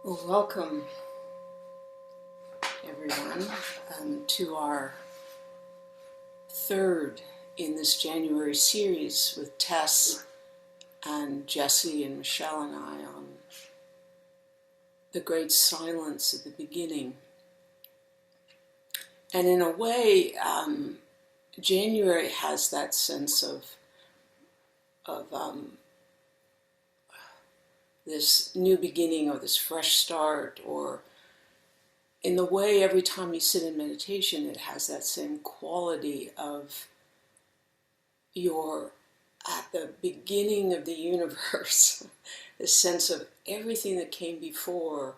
Well, welcome everyone to our third in this January series with Tess and Jesse and Michelle and I on the great silence at the beginning. And in a way, January has that sense of this new beginning or this fresh start, or in the way every time you sit in meditation, it has that same quality of you're at the beginning of the universe. The sense of everything that came before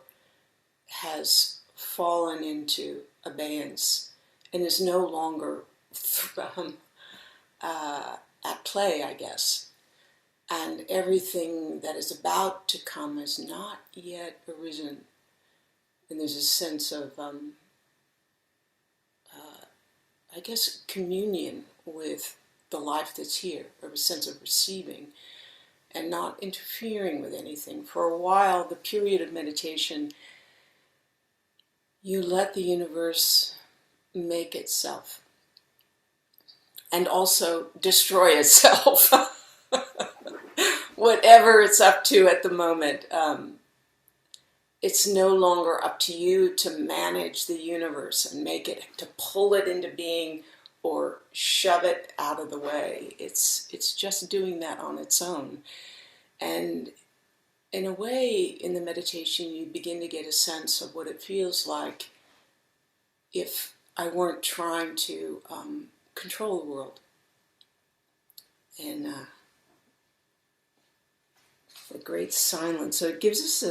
has fallen into abeyance and is no longer at play, I guess. And everything that is about to come has not yet arisen. And there's a sense of, I guess, communion with the life that's here, or a sense of receiving and not interfering with anything. For a while, the period of meditation, you let the universe make itself and also destroy itself. Whatever it's up to at the moment, it's no longer up to you to manage the universe and make it, to pull it into being or shove it out of the way. It's just doing that on its own. And in a way, in the meditation, you begin to get a sense of what it feels like if I weren't trying to control the world. And the great silence. So it gives us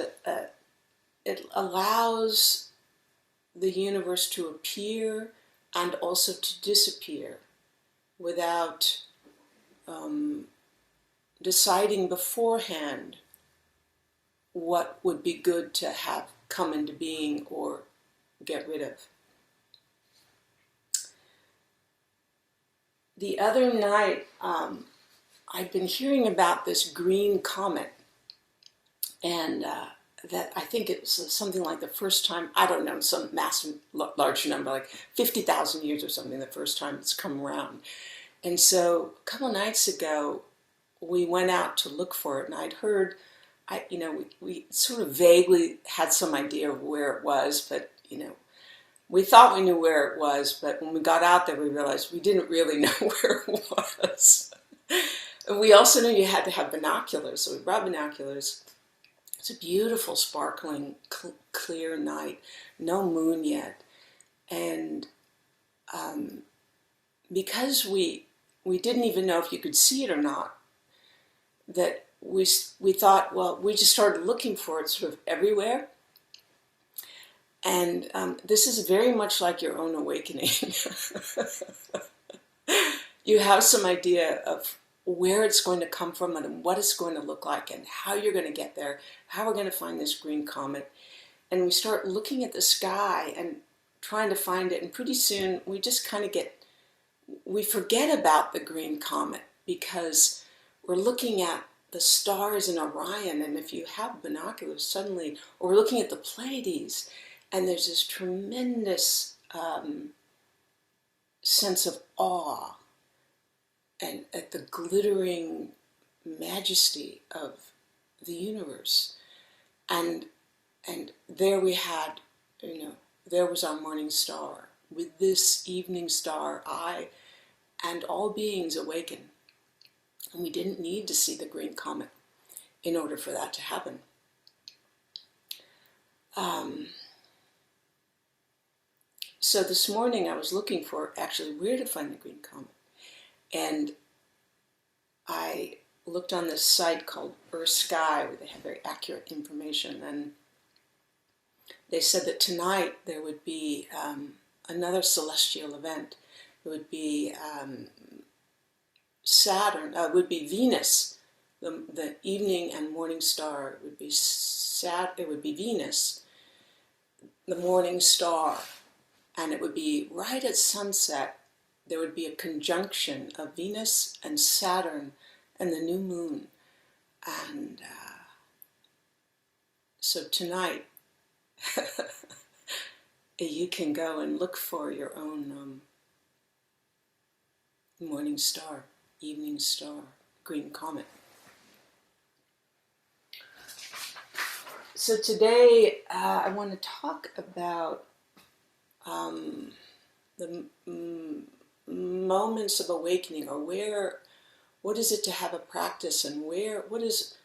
it allows the universe to appear and also to disappear without deciding beforehand what would be good to have come into being or get rid of. The other night, I'd been hearing about this green comet, and that I think it's something like the first time, I don't know, some massive, large number, like 50,000 years or something, the first time it's come around. And so a couple nights ago, we went out to look for it, and I'd heard, we sort of vaguely had some idea of where it was, but, we thought we knew where it was, but when we got out there, we realized we didn't really know where it was. And we also knew you had to have binoculars, so we brought binoculars. It's a beautiful, sparkling, clear night, no moon yet. And because we didn't even know if you could see it or not, that we thought, well, we just started looking for it sort of everywhere. And this is very much like your own awakening. You have some idea of where it's going to come from and what it's going to look like and how you're going to get there, how we're going to find this green comet. And we start looking at the sky and trying to find it, and pretty soon we just kind of we forget about the green comet because we're looking at the stars in Orion, and if you have binoculars suddenly, or we're looking at the Pleiades, and there's this tremendous sense of awe and at the glittering majesty of the universe. And there we had, there was our morning star. With this evening star, I and all beings awaken. And we didn't need to see the green comet in order for that to happen. So this morning I was looking for actually where to find the green comet. And I looked on this site called Earth Sky, where they have very accurate information, and they said that tonight there would be another celestial event. It would be Saturn, it would be Venus, the evening and morning star. It would be it would be Venus, the morning star, and it would be right at sunset. There would be a conjunction of Venus and Saturn and the new moon. And so tonight you can go and look for your own morning star, evening star, green comet. So today I want to talk about the moments of awakening, or what is it to have a practice, and what does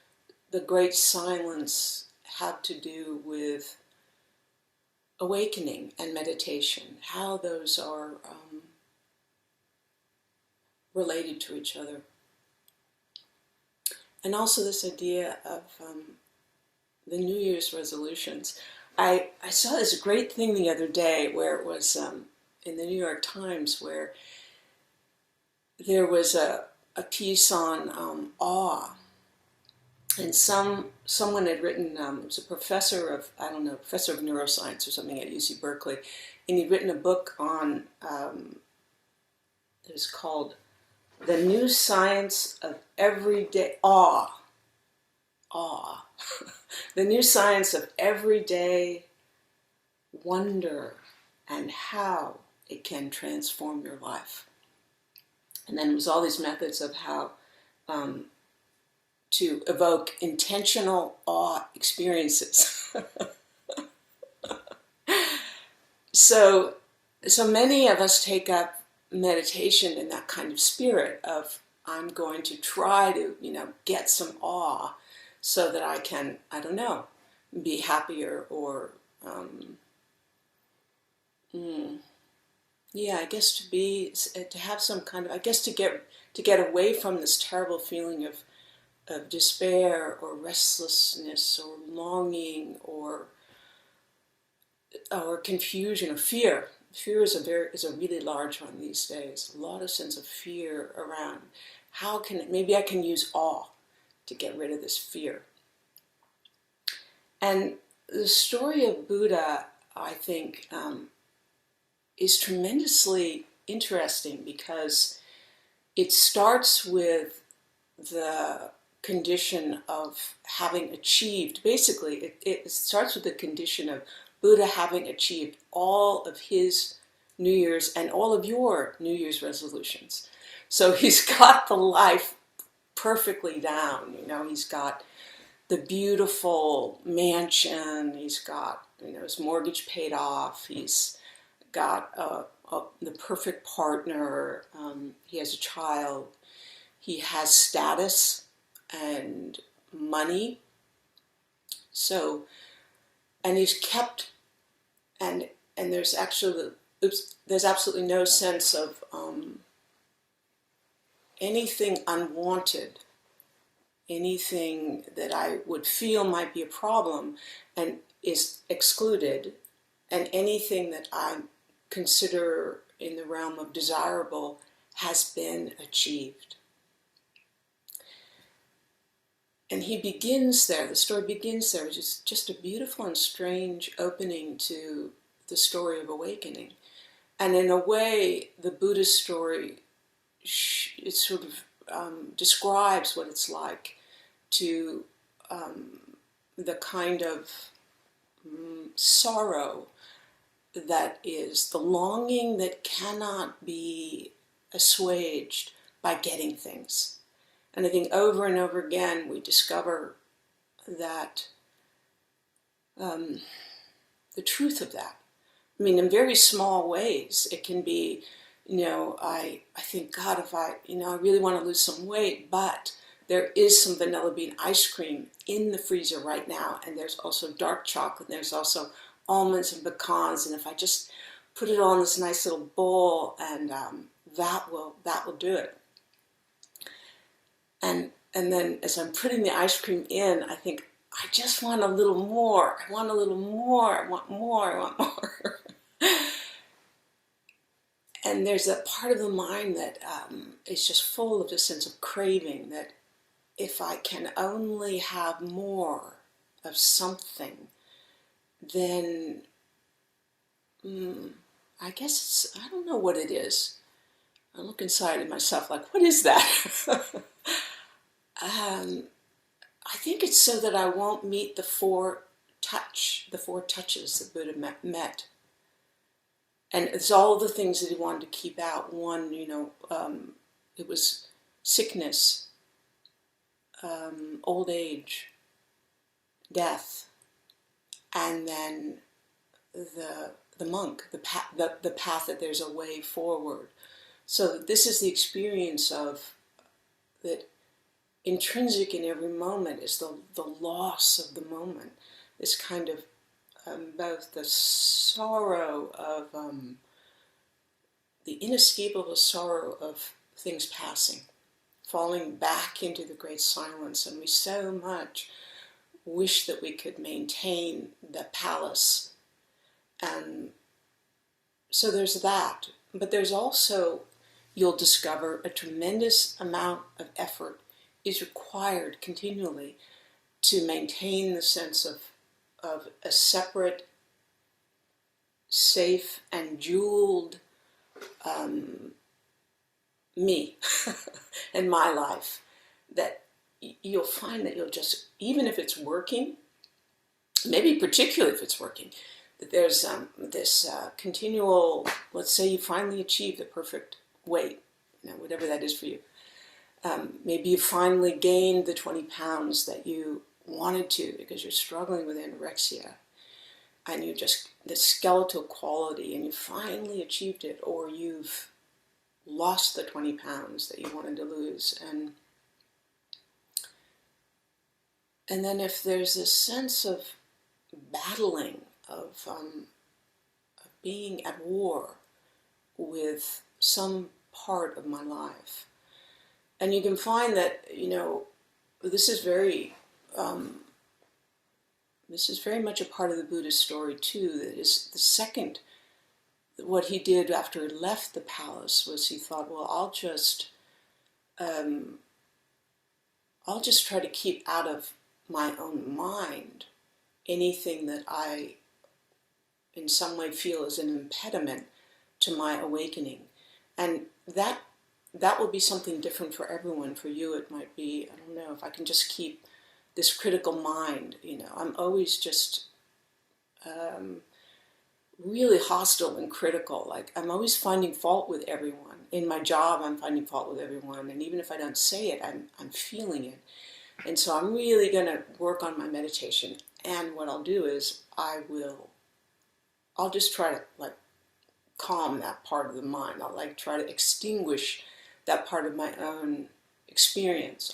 the great silence have to do with awakening and meditation, how those are related to each other. And also this idea of the New Year's resolutions. I saw this great thing the other day where it was in the New York Times, where there was a piece on awe. And someone had written, it was a professor of, I don't know, professor of neuroscience or something at UC Berkeley, and he'd written a book on, it was called The New Science of Everyday Awe. The new science of everyday wonder and how it can transform your life. And then it was all these methods of how to evoke intentional awe experiences. So many of us take up meditation in that kind of spirit of, I'm going to try to, get some awe so that I can, I don't know, be happier, or I guess to have some kind of, I guess to get away from this terrible feeling of despair or restlessness or longing or confusion or fear. Fear is a really large one these days. A lot of sense of fear around. Maybe I can use awe to get rid of this fear. And the story of Buddha, I think, is tremendously interesting because it starts with the condition of having achieved, basically, it starts with the condition of Buddha having achieved all of his New Year's and all of your New Year's resolutions. So he's got the life perfectly down, he's got the beautiful mansion, he's got, his mortgage paid off, he's got the perfect partner, he has a child, he has status and money. So, and he's kept, and there's absolutely no sense of anything unwanted, anything that I would feel might be a problem and is excluded, and anything that I consider in the realm of desirable has been achieved. And he begins there, the story begins there, which is just a beautiful and strange opening to the story of awakening. And in a way, the Buddhist story, it sort of describes what it's like to the kind of sorrow that is the longing that cannot be assuaged by getting things. And I think over and over again we discover that the truth of that. I mean, in very small ways, it can be, I think, God, if I really want to lose some weight, but there is some vanilla bean ice cream in the freezer right now, and there's also dark chocolate, and there's also almonds and pecans, and if I just put it all in this nice little bowl, and that will do it. And then as I'm putting the ice cream in, I think, I just want a little more. I want a little more. I want more. I want more. And there's that part of the mind that is just full of this sense of craving, that if I can only have more of something, then I guess I don't know what it is. I look inside of myself like, what is that? I think it's so that I won't meet the 4 touch, the four touches that Buddha met. And it's all the things that he wanted to keep out. One, it was sickness, old age, death, and then the monk, the path that there's a way forward. So this is the experience of that intrinsic in every moment is the loss of the moment. This kind of both the sorrow of the inescapable sorrow of things passing, falling back into the great silence, and we so much wish that we could maintain the palace. And so there's that, but there's also, you'll discover, a tremendous amount of effort is required continually to maintain the sense of a separate, safe, and jeweled me in my life, that you'll find that you'll just, even if it's working, maybe particularly if it's working, that there's this continual, let's say you finally achieve the perfect weight, whatever that is for you. Maybe you finally gained the 20 pounds that you wanted to because you're struggling with anorexia, and you just, the skeletal quality, and you finally achieved it, or you've lost the 20 pounds that you wanted to lose. And then if there's this sense of battling, of being at war with some part of my life, and you can find that, this is very much a part of the Buddhist story too. That is the second, what he did after he left the palace was he thought, well, I'll just try to keep out of my own mind anything that I in some way feel is an impediment to my awakening. And that will be something different for everyone. For you it might be, I don't know, if I can just keep this critical mind, I'm always just really hostile and critical. Like, I'm always finding fault with everyone. In my job, I'm finding fault with everyone. And even if I don't say it, I'm feeling it. And so I'm really going to work on my meditation. And what I'll do is I'll just try to calm that part of the mind. I'll try to extinguish that part of my own experience.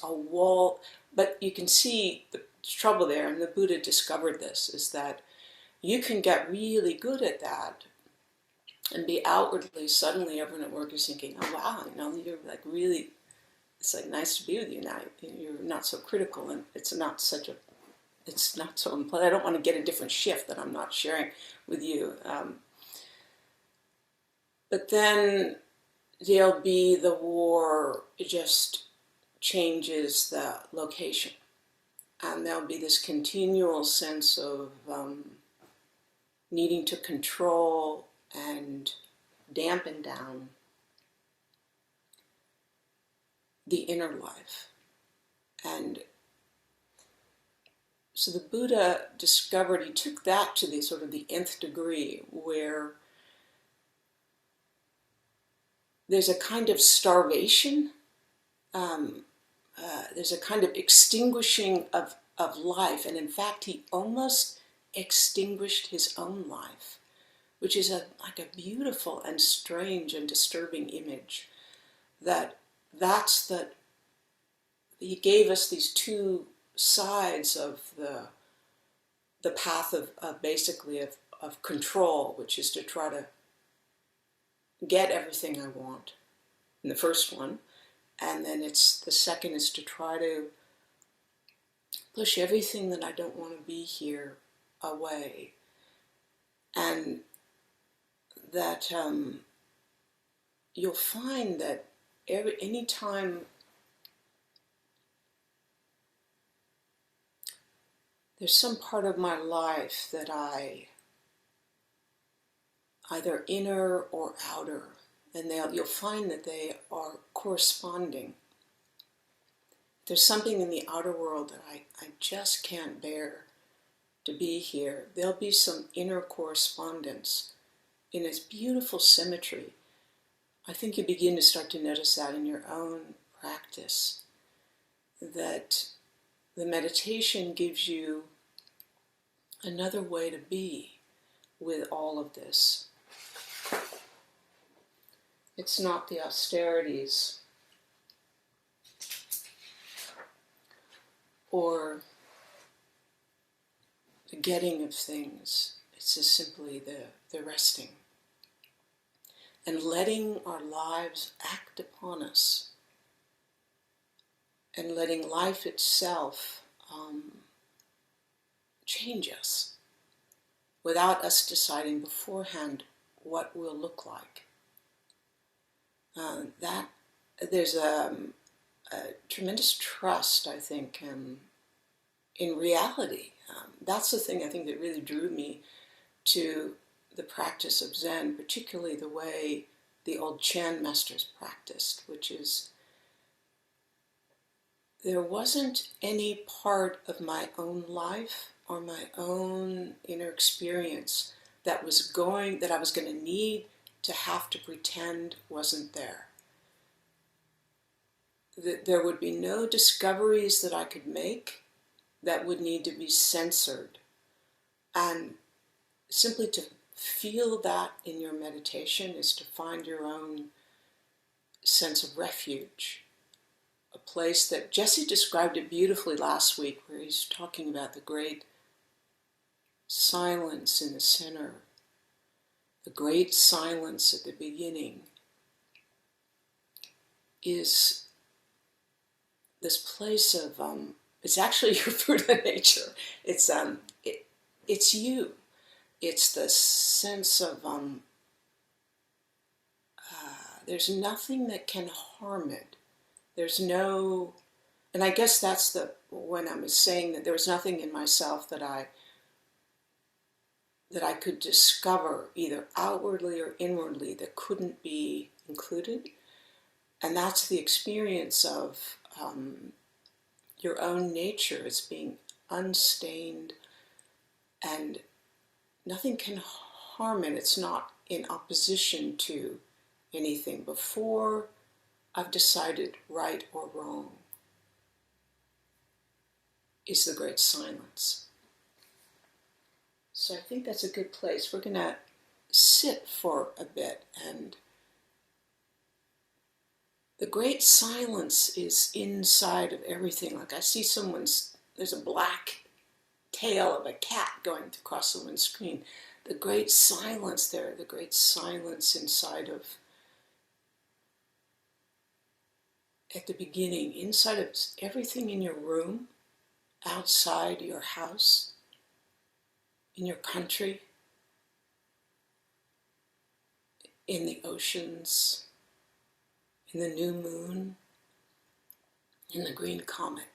But you can see the trouble there, and the Buddha discovered this, is that you can get really good at that and be outwardly, suddenly everyone at work is thinking, oh wow, you're really, it's nice to be with you now. You're not so critical, and it's not so unpleasant. I don't want to get a different shift that I'm not sharing with you. But then there'll be the war, it just changes the location. And there'll be this continual sense of needing to control and dampen down the inner life. And so the Buddha discovered, he took that to the sort of the nth degree, where there's a kind of starvation, there's a kind of extinguishing of life, and in fact he almost extinguished his own life, which is a beautiful and strange and disturbing image. He gave us these two sides of the path of basically of control, which is to try to get everything I want in the first one, and then the second is to try to push everything that I don't want to be here away. And that you'll find that any time there's some part of my life that I, either inner or outer, and you'll find that they are corresponding. There's something in the outer world that I just can't bear, to be here, there'll be some inner correspondence in its beautiful symmetry. I think you begin to start to notice that in your own practice, that the meditation gives you another way to be with all of this. It's not the austerities or the getting of things. It's just simply the resting and letting our lives act upon us and letting life itself change us without us deciding beforehand what we'll look like. That there's a tremendous trust, I think, in reality. That's the thing I think that really drew me to the practice of Zen, particularly the way the old Chan masters practiced, which is there wasn't any part of my own life or my own inner experience that I was going to need to have to pretend wasn't there. There would be no discoveries that I could make that would need to be censored. And simply to feel that in your meditation is to find your own sense of refuge. A place that Jesse described it beautifully last week, where he's talking about the great silence in the center, the great silence at the beginning, is this place of, it's actually your fruit of nature. It's you. It's the sense of, there's nothing that can harm it. There's no, and I guess that's when I was saying that there was nothing in myself that I could discover either outwardly or inwardly that couldn't be included. And that's the experience of your own nature as being unstained and nothing can harm it. It's not in opposition to anything before I've decided right or wrong, is the great silence. So I think that's a good place. We're going to sit for a bit, and the great silence is inside of everything. Like I see there's a black tail of a cat going across someone's screen. The great silence there, the great silence inside of, at the beginning, inside of everything in your room, outside your house, in your country, in the oceans, in the new moon, in the green comet.